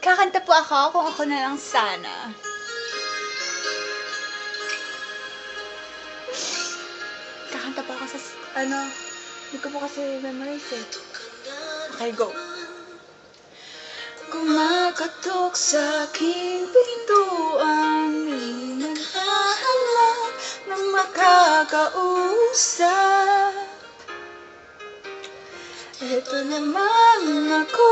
Kakanta po ako kung ako na lang sana. Kakanta po ako sa, hindi ko po kasi memorize eh. Okay, go. Kumakatok sa aking pintuan, may naghahanap na makakausap. Eto naman ako,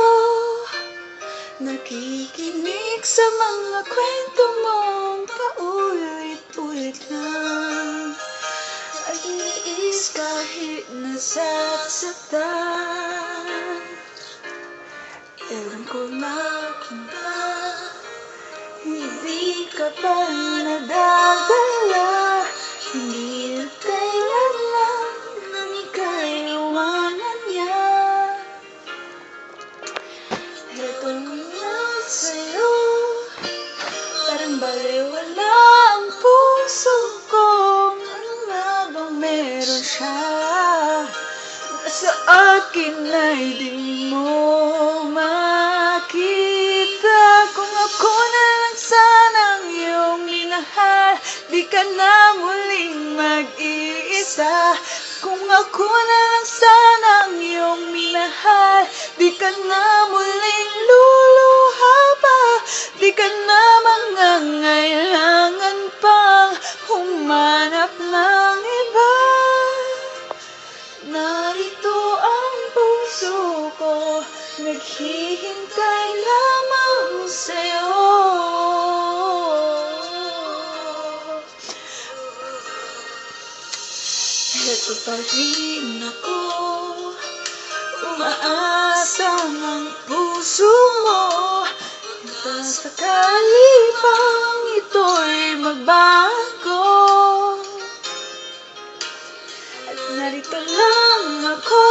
nakikinig sa mga kwento mong paulit-ulit lang. At iniis kahit nasasaktan. Ewan ko na kung ba hindi ka pa nadadala. Hindi na kailangan nang ika'y iwanan niya. Eto na sa'yo, parang baliwala ang puso ko. Ano nga bang meron siya sa akin ay di mo makita? Kung ako na lang sanang iyong minahal, di ka na muling mag-iisa. Kung ako na lang sanang iyong minahal, di ka na muling luluha pa. Di ka na mangangailangan pang humanap ng iba. Narito ang puso ko, naghihintay lamang sa'yo. Eto pa rin ako, umaasang ang puso mo. Sakali pang ito'y magbago, at narito lang ako,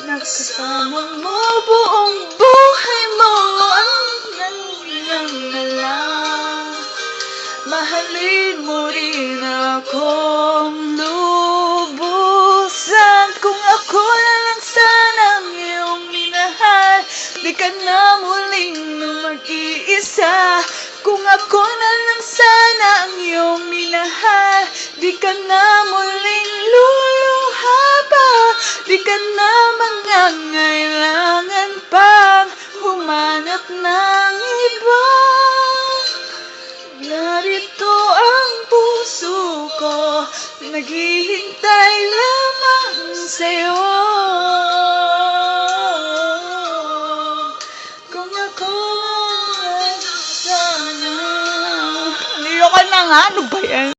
nakasama mo buong buhay mo. Ang lang na lang, mahalin mo rin akong lubusan. Kung ako na lang sanang iyong minahal, di ka na muling mag-iisa. Kung ako na lang sana ang iyong minahal, di ka na muling luluha pa. Di ka na mangangailangan pang humanap ng iba. Narito ang puso ko, naghihintay lamang sa'yo. Kung ako ay sana. Liyo ka na nga, ano ba yan?